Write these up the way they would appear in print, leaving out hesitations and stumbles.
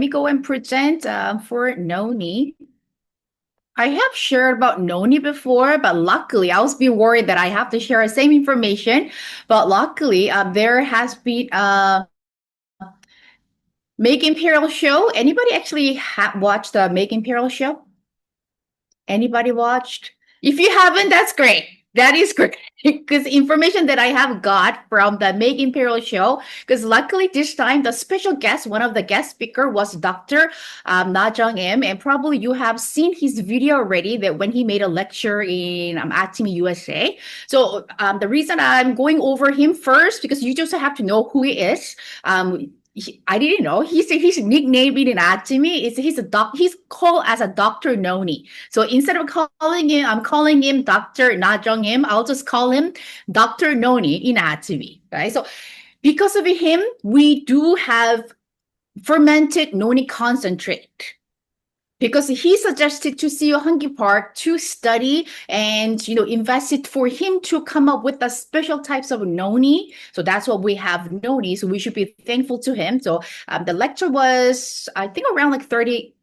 me go and present for Noni. I have shared about Noni before, but luckily I was being worried that I have to share the same information. But luckily, there has been a Make Imperial show. Anybody actually watched the Make Imperial show? Anybody watched? If you haven't, that's great. That is great because information that I have got from the Make Imperial show. Because luckily this time the special guest, one of the guest speaker was Dr. Na Jung Im, and probably you have seen his video already that when he made a lecture in Atomy USA. So the reason I'm going over him first because you just have to know who he is. I didn't know. His nickname in Atomy is he's called as a Dr. Noni. So instead of I'm calling him Dr. Na Jung Im. I'll just call him Dr. Noni in Atomy. Right. So because of him, we do have fermented noni concentrate. Because he suggested to CEO Hungy Park to study and invest it for him to come up with the special types of noni. So that's what we have noni. So we should be thankful to him. So the lecture was, I think, around like 20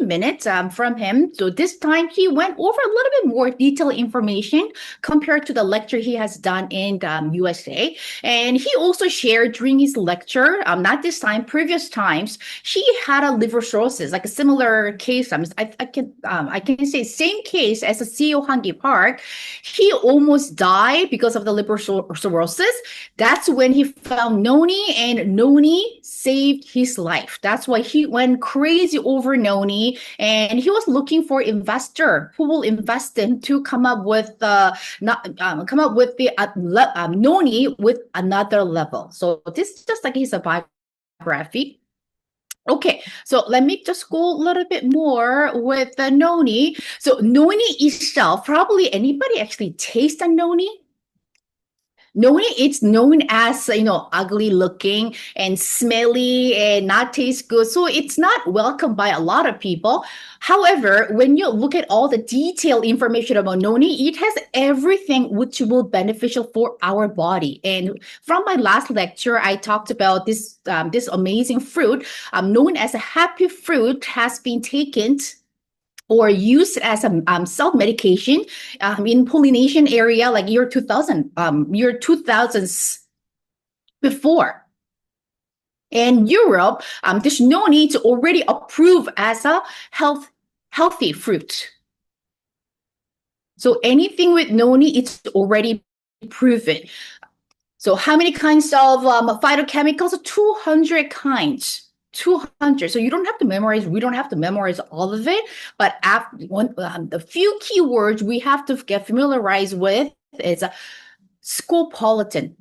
minutes from him. So this time he went over a little bit more detailed information compared to the lecture he has done in USA. And he also shared during his lecture, not this time, previous times, he had a liver cirrhosis, like a similar case. I can say same case as a CEO Hangi Park. He almost died because of the liver cirrhosis. That's when he found Noni, and Noni saved his life. That's why he went crazy over Noni, and he was looking for investor who will invest in to come up with the Noni with another level. So this is just like his biography. Okay, so let me just go a little bit more with the Noni. So Noni itself, probably anybody actually taste a Noni? Noni, it's known as, ugly looking and smelly and not taste good. So it's not welcomed by a lot of people. However, when you look at all the detailed information about Noni, it has everything which will be beneficial for our body. And from my last lecture, I talked about this amazing fruit known as a happy fruit has been taken or used as a self-medication in Polynesian area like year 2000s before. In Europe, this noni is already approved as a healthy fruit. So anything with noni, it's already proven. So how many kinds of phytochemicals? 200 kinds. 200. So you don't have to memorize. We don't have to memorize all of it. But after the few keywords we have to get familiarized with is scopolamine.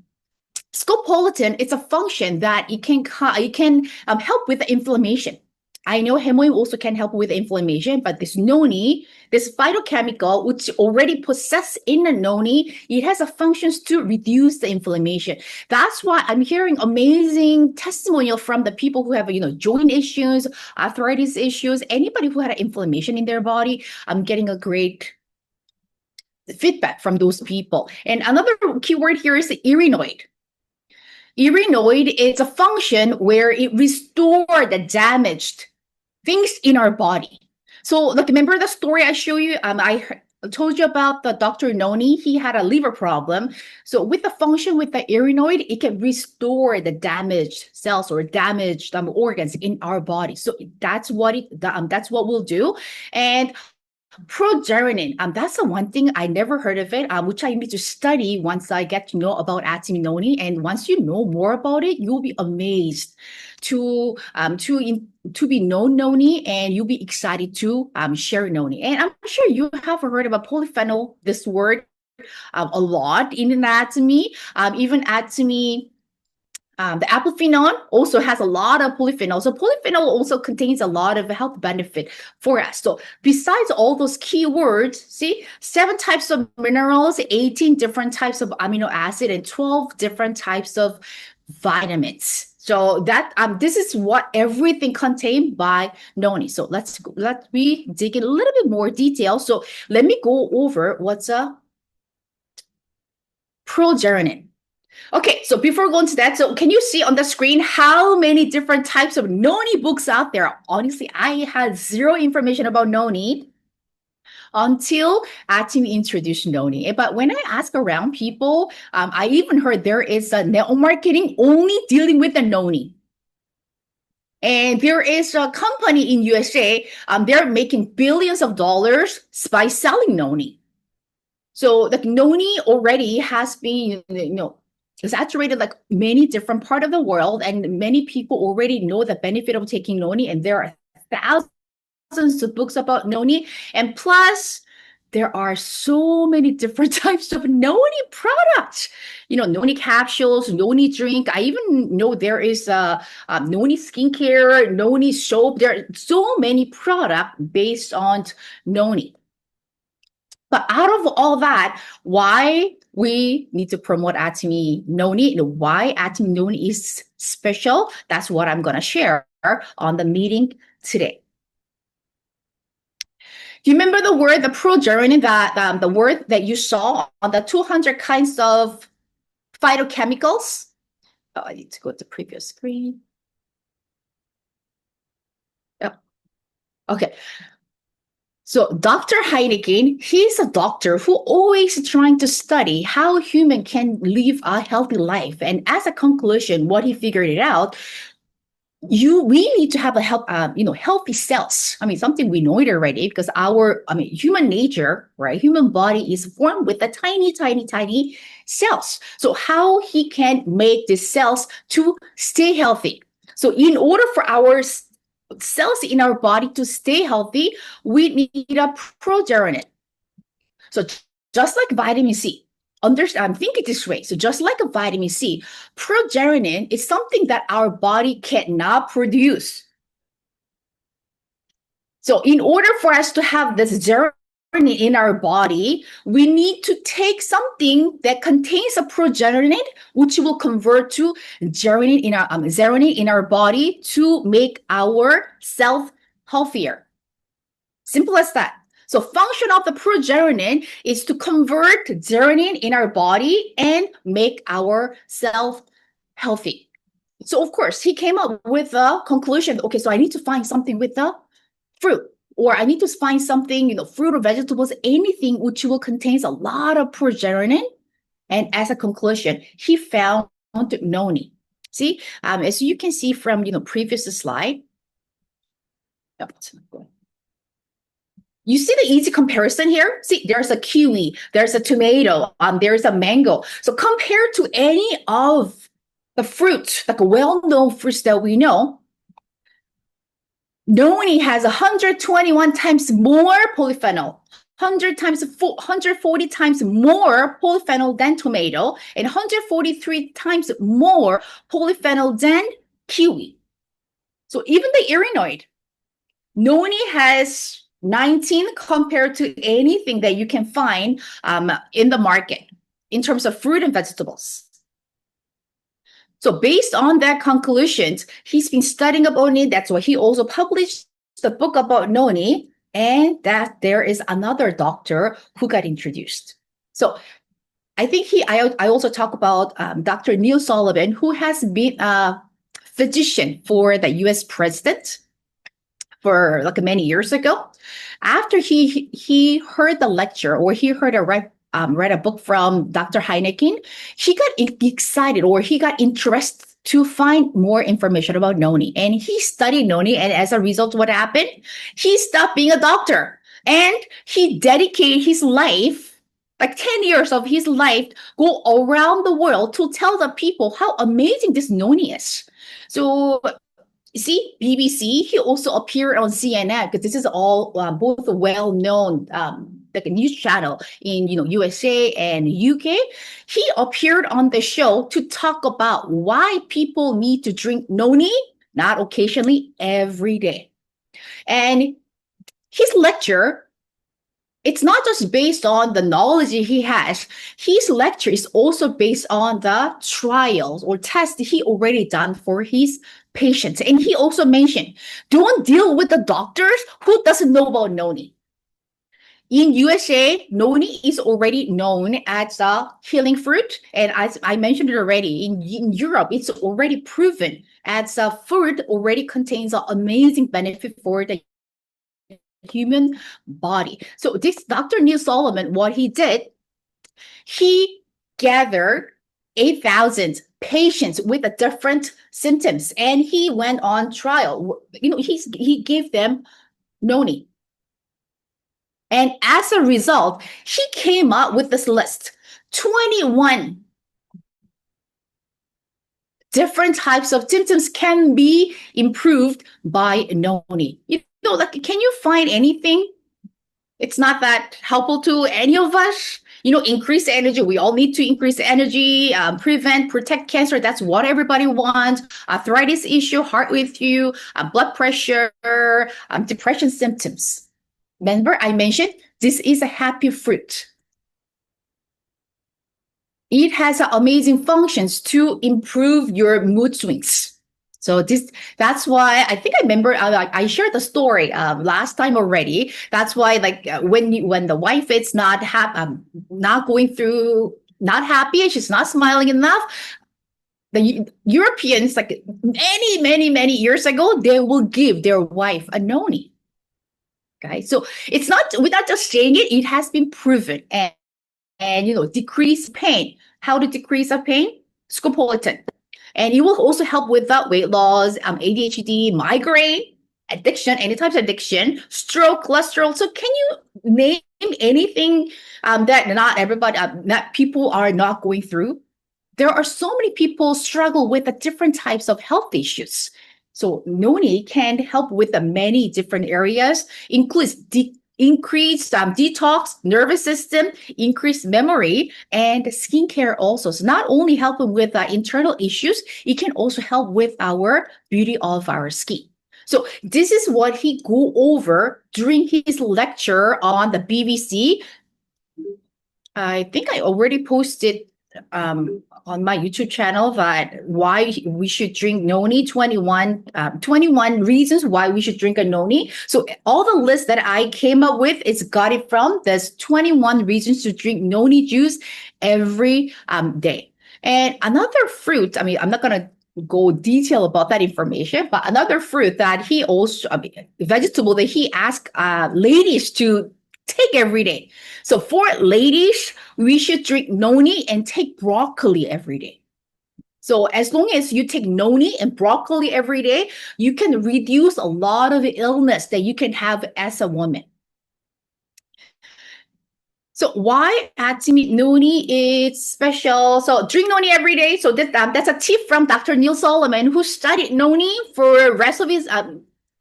Scopolamine, it's a function that it can help with the inflammation. I know hemorrhoid also can help with inflammation, but this noni, this phytochemical, which already possessed in the noni, it has a functions to reduce the inflammation. That's why I'm hearing amazing testimonial from the people who have, joint issues, arthritis issues, anybody who had inflammation in their body. I'm getting a great feedback from those people. And another keyword here is irinoid. Irinoid is a function where it restores the damaged things in our body. So, like, remember the story I showed you? I told you about the Dr. Noni. He had a liver problem. So, with the function with the irinoid, it can restore the damaged cells or damaged organs in our body. So that's what we'll do. And progesterone, that's the one thing I never heard of it, which I need to study once I get to know about Atomy Noni. And once you know more about it, you'll be amazed to be known Noni, and you'll be excited to share Noni. And I'm sure you have heard about polyphenol, this word, a lot in anatomy, even Atomy. The apple phenol also has a lot of polyphenol. So polyphenol also contains a lot of health benefit for us. So besides all those keywords, see, 7 types of minerals, 18 different types of amino acid, and 12 different types of vitamins. So that this is what everything contained by Noni. So let me dig in a little bit more detail. So let me go over what's a progesterone. Okay, so before going to that, so can you see on the screen how many different types of noni books out there? Honestly, I had zero information about noni until Atomy introduced noni. But when I ask around people, I even heard there is a network marketing only dealing with the noni. And there is a company in USA, they're making billions of dollars by selling noni. So the noni already has been, saturated like many different part of the world, and many people already know the benefit of taking noni, and there are thousands of books about noni. And plus, there are so many different types of noni products. Noni capsules, noni drink. I even know there is noni skincare, noni soap. There are so many products based on noni. But out of all that, why we need to promote Atomy Noni, why Atomy Noni is special, that's what I'm going to share on the meeting today. Do you remember the progerinin, that the word that you saw on the 200 kinds of phytochemicals? Oh, I need to go to the previous screen. Oh, okay. So Dr. Heineken, he's a doctor who always trying to study how human can live a healthy life. And as a conclusion, what he figured it out, we need to have healthy cells. I mean, something we know it already because human nature, right? Human body is formed with the tiny, tiny, tiny cells. So how he can make the cells to stay healthy. So in order for our cells in our body to stay healthy, we need a progesterone. So just like vitamin C, think it this way. So just like a vitamin C, progesterone is something that our body cannot produce. So in order for us to have this geranine in our body, we need to take something that contains a progesterone, which will convert to geranine in our body to make our self healthier. Simple as that. So function of the progesterone is to convert geranine in our body and make our self healthy. So of course, he came up with a conclusion. Okay, so I need to find something with the fruit, or I need to find something, fruit or vegetables, anything which will contains a lot of progesterone. And as a conclusion, he found noni. See, as you can see from previous slide. You see the easy comparison here? See, there's a kiwi, there's a tomato, there's a mango. So compared to any of the fruits, like well-known fruits that we know, noni has 121 times more polyphenol, 140 times more polyphenol than tomato, and 143 times more polyphenol than kiwi. So even the irinoid, noni has 19 compared to anything that you can find in the market in terms of fruit and vegetables. So based on that conclusion, he's been studying about noni. That's why he also published the book about noni, and that there is another doctor who got introduced. So I think I also talk about Dr. Neil Sullivan, who has been a physician for the US president for like many years ago. After he heard the lecture, or he heard read a book from Dr. Heineken, he got excited, or he got interested to find more information about noni. And he studied noni, and as a result, what happened? He stopped being a doctor, and he dedicated his life, like 10 years of his life, go around the world to tell the people how amazing this noni is. So see, BBC, he also appeared on CNN, because this is all both well-known like a news channel in USA and UK. He appeared on the show to talk about why people need to drink noni, not occasionally, every day. And his lecture, it's not just based on the knowledge he has. His lecture is also based on the trials or tests he already done for his patients. And he also mentioned, don't deal with the doctors who doesn't know about noni. In USA, noni is already known as a healing fruit. And as I mentioned it already, in Europe, it's already proven as a fruit already contains an amazing benefit for the human body. So this Dr. Neil Solomon, what he did, he gathered 8,000 patients with different symptoms, and he went on trial. He gave them noni. And as a result, he came up with this list, 21 different types of symptoms can be improved by noni. Can you find anything? It's not that helpful to any of us. Increase energy. We all need to increase energy, protect cancer. That's what everybody wants. Arthritis issue, heart issue, blood pressure, depression symptoms. Remember, I mentioned this is a happy fruit. It has amazing functions to improve your mood swings. So that's why I think I remember I shared the story last time already. That's why when the wife is not going through, not happy, she's not smiling enough. The Europeans, many years ago, they will give their wife a noni. Okay, so it's not, without just saying it, it has been proven and decrease pain. How to decrease the pain? Scopolamine. And it will also help with that weight loss, ADHD, migraine, addiction, any types of addiction, stroke, cholesterol. So can you name anything that not everybody, that people are not going through? There are so many people struggle with the different types of health issues. So noni can help with the many different areas, includes increased detox, nervous system, increased memory, and skincare also. So not only helping with internal issues, it can also help with our beauty of our skin. So this is what he go over during his lecture on the BBC. I think I already posted on my YouTube channel that why we should drink noni, 21 reasons why we should drink a noni. So all the list that I came up with is got it from this 21 reasons to drink noni juice every day. And another fruit, I'm not going to go detail about that information, but another fruit that he also, vegetable that he asked ladies to take every day. So for ladies, we should drink noni and take broccoli every day. So as long as you take noni and broccoli every day, you can reduce a lot of illness that you can have as a woman. So why Atomy Noni is special? So drink noni every day. So that's a tip from Dr. Neil Solomon, who studied noni for the rest of his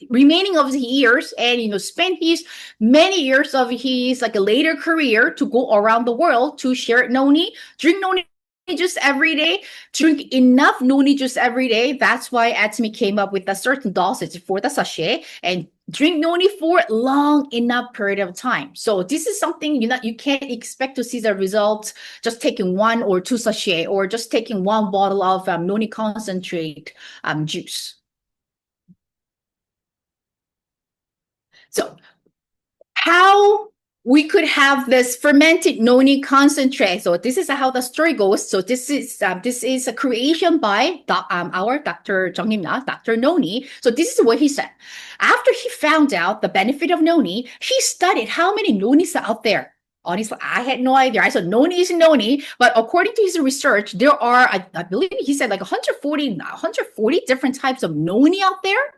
remaining of his years, and spent his many years of his a later career to go around the world to share noni. Drink noni juice every day. Drink enough noni juice every day. That's why Atomy came up with a certain dosage for the sachet, and drink noni for long enough period of time. So this is something you can't expect to see the results just taking 1 or 2 sachet or just taking 1 bottle of noni concentrate juice. So how we could have this fermented noni concentrate. So this is how the story goes. So this is a creation by our Dr. Dr. Noni. So this is what he said. After he found out the benefit of noni, he studied how many nonis are out there. Honestly, I had no idea. I said noni is noni, but according to his research, there are, I believe he said 140 different types of noni out there.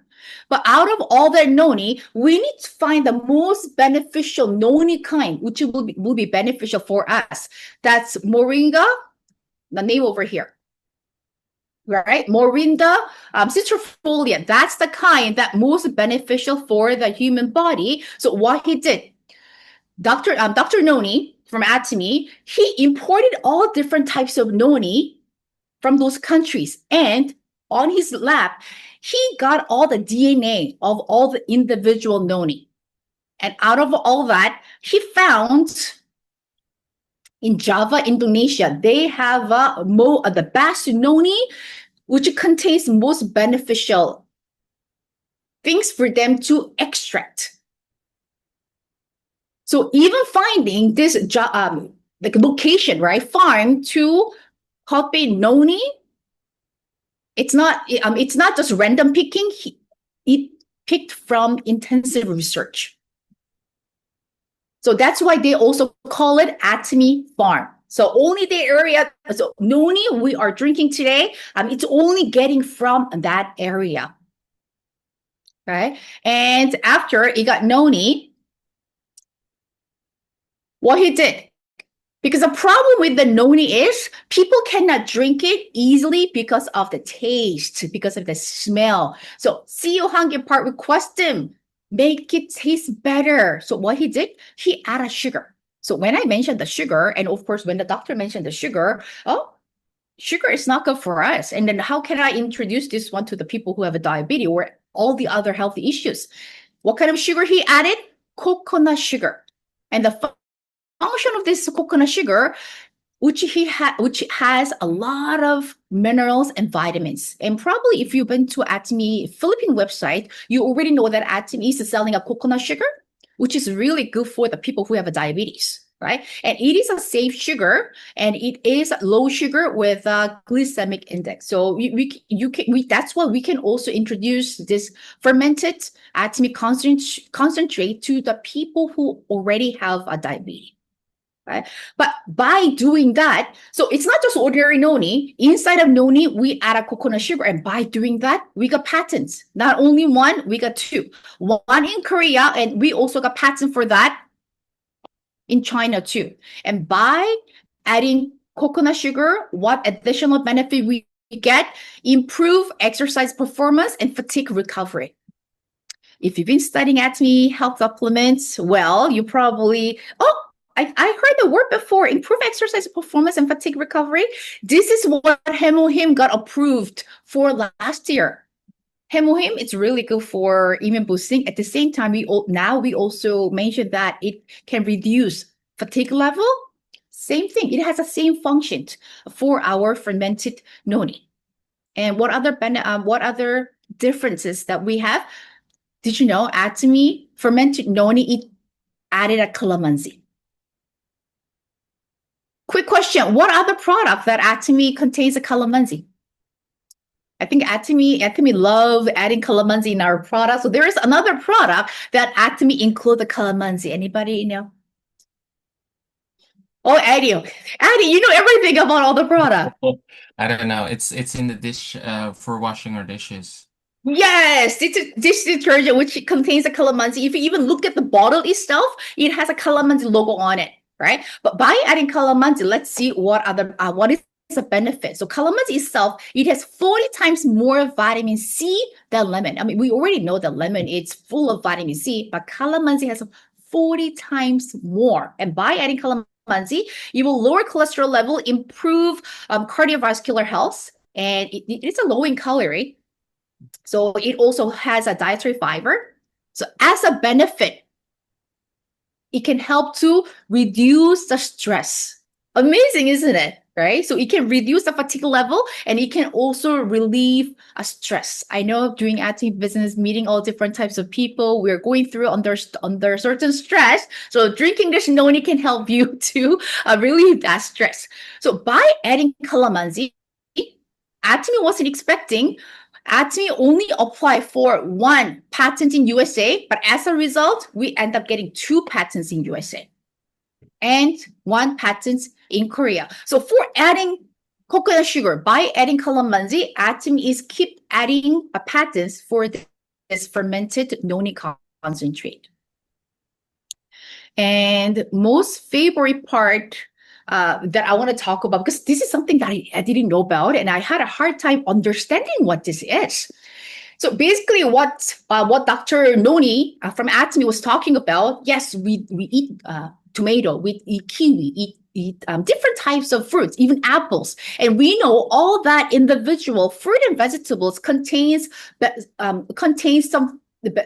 But out of all that noni, we need to find the most beneficial noni kind, which will be beneficial for us. That's moringa, the name over here, right? Moringa citrifolia. That's the kind that most beneficial for the human body. So what he did, Dr. Noni from Atomy, he imported all different types of noni from those countries, and on his lab, he got all the DNA of all the individual noni. And out of all that, he found in Java, Indonesia, they have the best noni, which contains most beneficial things for them to extract. So even finding this like location, right, farm to cultivate noni, it's not just random picking. It picked from intensive research. So that's why they also call it Atomy Farm. So only the area, so noni we are drinking today, it's only getting from that area, right? And after he got noni, what he did, because the problem with the noni is people cannot drink it easily because of the taste, because of the smell. So CEO Hangye Park request him, make it taste better. So what he did, he added sugar. So when I mentioned the sugar, and of course, when the doctor mentioned the sugar, oh, sugar is not good for us. And then how can I introduce this one to the people who have a diabetes or all the other healthy issues? What kind of sugar he added? Coconut sugar. And the function of this coconut sugar, which has a lot of minerals and vitamins. And probably if you've been to Atomy Philippine website, you already know that Atomy is selling a coconut sugar, which is really good for the people who have a diabetes, right? And it is a safe sugar, and it is low sugar with a glycemic index. So that's why we can also introduce this fermented Atomy concentrate to the people who already have a diabetes. Right? But by doing that, so it's not just ordinary noni. Inside of noni, we add a coconut sugar. And by doing that, we got patents. Not only one, we got two. One in Korea, and we also got patent for that in China too. And by adding coconut sugar, what additional benefit we get? Improve exercise performance and fatigue recovery. If you've been studying Atomy health supplements, well, you probably, I heard the word before, improve exercise performance and fatigue recovery. This is what Hemohim got approved for last year. Hemohim, it's really good for immune boosting. At the same time, we also mentioned that it can reduce fatigue level. Same thing. It has the same function for our fermented noni. And what other differences that we have? Did you know Atomy fermented noni, it added a calamansi? Quick question. What other product that Atomy contains a calamansi? I think Atomy love adding calamansi in our product. So there is another product that Atomy include the calamansi. Anybody know? Oh, Eddie, you know everything about all the product. I don't know. It's in the dish for washing our dishes. Yes, it's a dish detergent which contains a calamansi. If you even look at the bottle itself, it has a calamansi logo on it, right? But by adding calamansi, let's see what is the benefit. So calamansi itself, it has 40 times more vitamin C than lemon. I mean, we already know that lemon is full of vitamin C, but calamansi has 40 times more. And by adding calamansi, you will lower cholesterol level, improve cardiovascular health, and it's a low in calorie. So it also has a dietary fiber. So as a benefit, it can help to reduce the stress. Amazing, isn't it? Right? So it can reduce the fatigue level, and it can also relieve a stress. I know doing Atomy business, meeting all different types of people, we're going through under certain stress. So drinking this noni can help you to relieve that stress. So by adding calamansi, Atomy wasn't expecting. Atomy only applied for one patent in USA, but as a result, we end up getting two patents in USA and one patent in Korea. So for adding coconut sugar, by adding calamansi, Atomy is keep adding patents for this fermented noni concentrate. And most favorite part that I want to talk about, because this is something that I didn't know about, and I had a hard time understanding what this is. So basically, what Dr. Noni from Atomy was talking about, yes, we eat tomato, we eat kiwi, eat different types of fruits, even apples, and we know all that individual fruit and vegetables contains some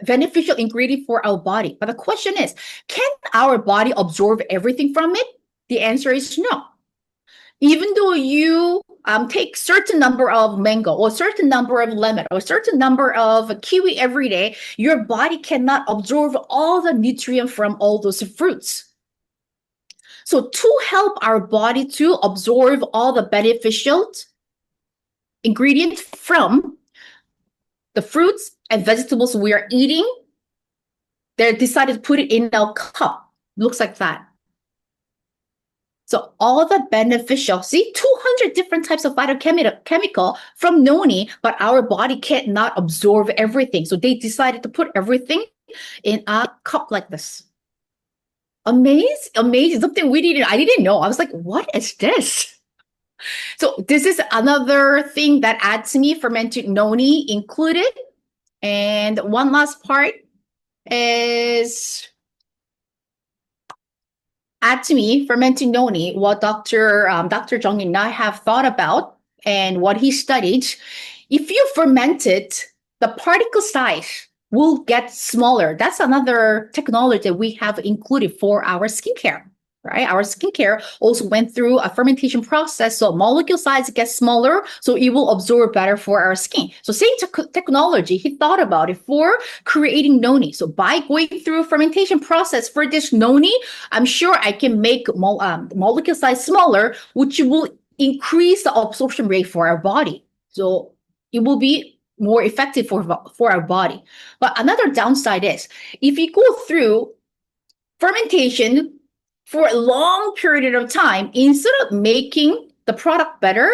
beneficial ingredient for our body. But the question is, can our body absorb everything from it? The answer is no. Even though you take certain number of mango or certain number of lemon or certain number of kiwi every day, your body cannot absorb all the nutrient from all those fruits. So to help our body to absorb all the beneficial ingredients from the fruits and vegetables we are eating, they decided to put it in a cup. Looks like that. So all the beneficial, see, 200 different types of phytochemical from noni, but our body cannot absorb everything. So they decided to put everything in a cup like this. Amazing. Something I didn't know. I was like, what is this? So this is another thing that Atomy Fermented Noni included. And one last part is Atomy Fermented Noni, what Dr. Jung and I have thought about and what he studied. If you ferment it, the particle size will get smaller. That's another technology that we have included for our skincare. Right? Our skincare also went through a fermentation process, so molecule size gets smaller, so it will absorb better for our skin. So same technology, he thought about it for creating noni. So by going through a fermentation process for this noni, I'm sure I can make molecule size smaller, which will increase the absorption rate for our body. So it will be more effective for our body. But another downside is, if you go through fermentation for a long period of time, instead of making the product better,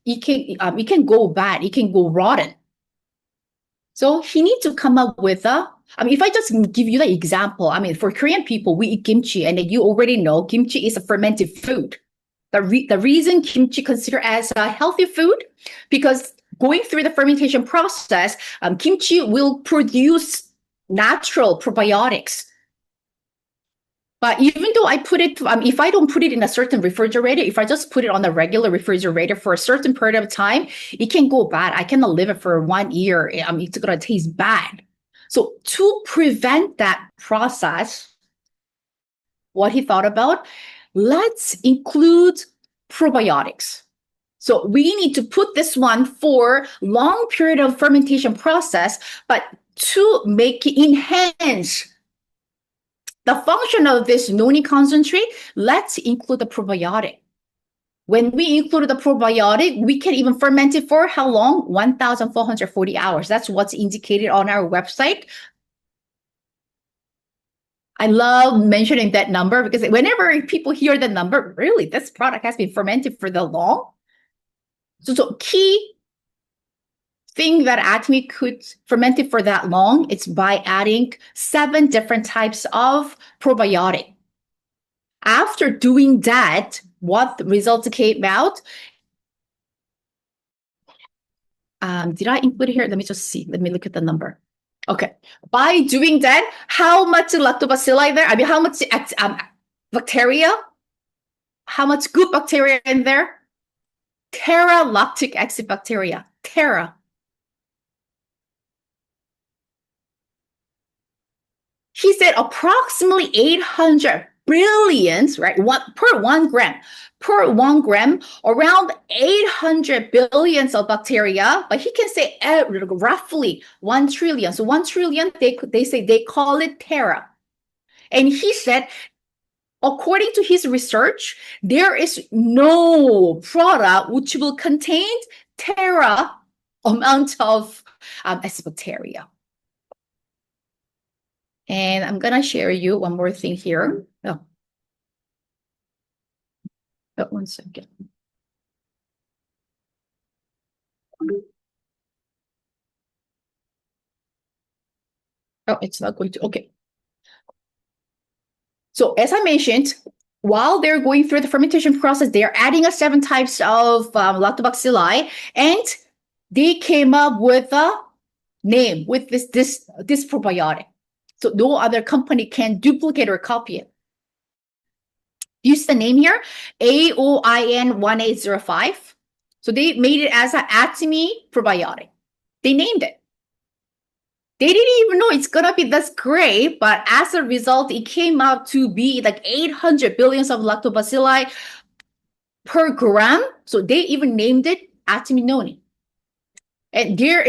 it can go bad, it can go rotten. So he needs to come up with if I just give you the example, for Korean people, we eat kimchi, and you already know kimchi is a fermented food. The reason kimchi considered as a healthy food, because going through the fermentation process, kimchi will produce natural probiotics. But even though I put it, if I don't put it in a certain refrigerator, if I just put it on a regular refrigerator for a certain period of time, it can go bad. I cannot live it for 1 year. It's going to taste bad. So to prevent that process, what he thought about, let's include probiotics. So we need to put this one for long period of fermentation process, but to make it enhance the function of this noni concentrate, let's include the probiotic. When we include the probiotic, we can even ferment it for how long? 1,440 hours. That's what's indicated on our website. I love mentioning that number because whenever people hear the number, really, this product has been fermented for the long. So key thing that Atomy could ferment it for that long, it's by adding 7 different types of probiotic. After doing that, what results came out? Did I include it here? Let me just see. Let me look at the number. Okay. By doing that, how much lactobacilli there? How much bacteria? How much good bacteria in there? Tera lactic acid bacteria. Tera. He said approximately 800 billions, right? Per 1 gram. Per 1 gram, around 800 billions of bacteria, but he can say roughly 1 trillion. So 1 trillion, they call it tera. And he said, according to his research, there is no product which will contain tera amount of acid bacteria. And I'm going to share you one more thing here. Oh, 1 second. Oh, it's not going to. Okay. So as I mentioned, while they're going through the fermentation process, they are adding 7 types of lactobacilli, and they came up with a name with this probiotic. So no other company can duplicate or copy it. Use the name here, AOIN 1805. So they made it as an Atomy probiotic. They named it. They didn't even know it's gonna be this great, but as a result, it came out to be like 800 billions of lactobacilli. per gram. So they even named it Atomy Noni. And there,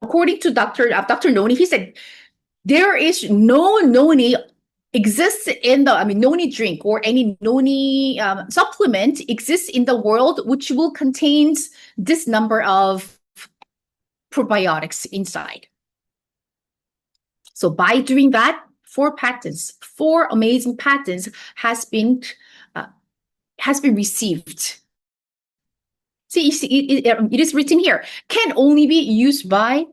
according to Dr. Noni, he said there is no noni exists in the, noni drink or any noni supplement exists in the world which will contain this number of probiotics inside. So by doing that, four amazing patents has been received. See, it is written here, can only be used by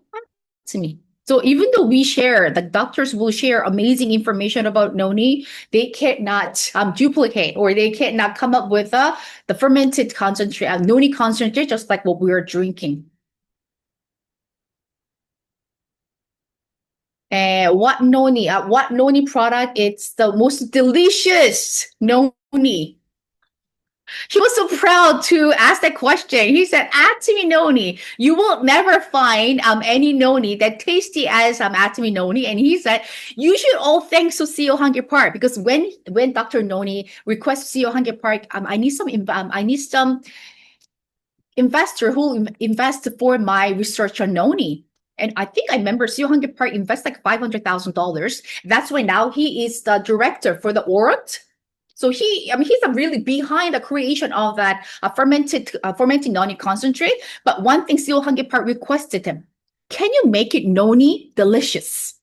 Atomy. So even though the doctors will share amazing information about noni, they cannot duplicate, or they cannot come up with the fermented concentrate, noni concentrate, just like what we are drinking. What noni product? It's the most delicious noni. He was so proud to ask that question. He said, Atomy Noni, you will never find any noni that tasty as Atomy Noni. And he said, you should all thanks to CEO Hungry Park, because when Dr. Noni requests CEO Hungry Park, I need some investor who invest for my research on noni. And I think I remember CEO Hungry Park invest like $500,000. That's why now he is the director for the Orot. So he's really behind the creation of that fermented noni concentrate. But one thing CEO Hungry Park requested him, can you make it noni delicious?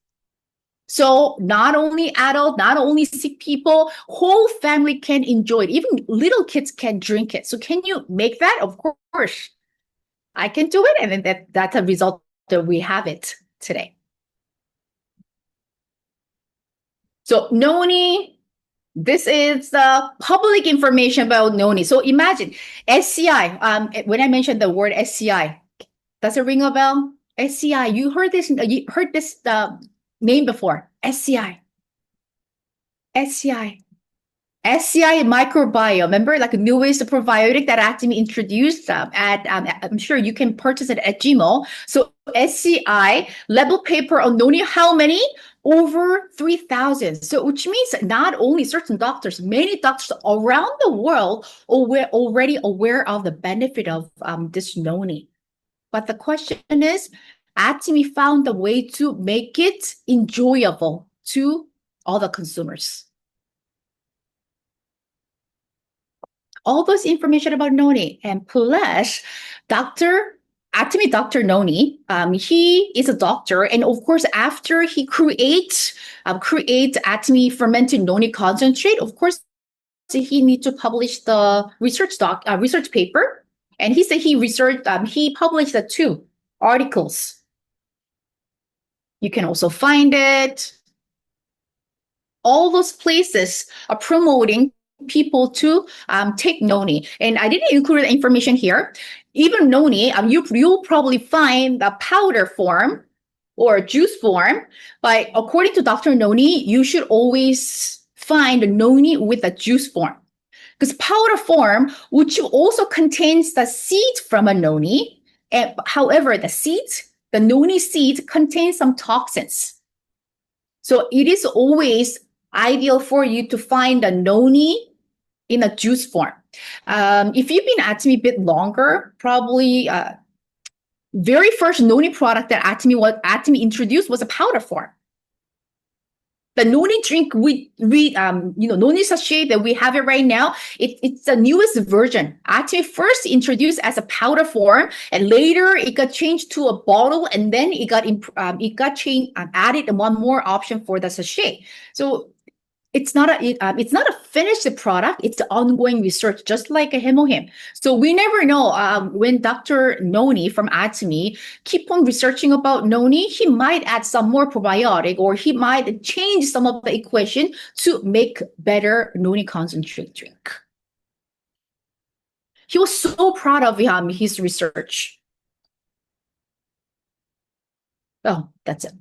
So not only adult, not only sick people, whole family can enjoy it. Even little kids can drink it. So can you make that? Of course, I can do it. And then that's a result that we have it today. So noni, this is the public information about noni. So imagine SCI. When I mentioned the word SCI, does it ring a bell? SCI. You heard this name before. SCI. SCI. SCI microbiome. Remember, like the newest probiotic that Atomy introduced I'm sure you can purchase it at Gmo. So SCI label paper on noni, how many? Over 3,000. So which means not only certain doctors, many doctors around the world are already aware of the benefit of this noni. But the question is, Atomy found a way to make it enjoyable to all the consumers. All this information about noni, and plus Atomy Dr. Noni, he is a doctor, and of course, after he creates Atomy fermented noni concentrate, of course, he needs to publish the research paper, and he said he published the 2 articles. You can also find it. All those places are promoting people to take noni, and I didn't include the information here. Even noni, you'll probably find the powder form or juice form, but according to Dr. Noni, you should always find noni with a juice form, because powder form, which also contains the seed from a noni, and however, the noni seed contains some toxins. So it is always ideal for you to find a noni in a juice form. If you've been at Atomy a bit longer, probably very first noni product that Atomy introduced was a powder form. The noni drink noni sachet that we have it right now, it's the newest version. Atomy first introduced as a powder form, and later it got changed to a bottle, and then it got changed added one more option for the sachet. So it's not a finished product. It's ongoing research, just like a Hemohim. So we never know when Dr. Noni from Atomy keep on researching about noni, he might add some more probiotic, or he might change some of the equation to make better noni concentrate drink. He was so proud of his research. Oh, that's it.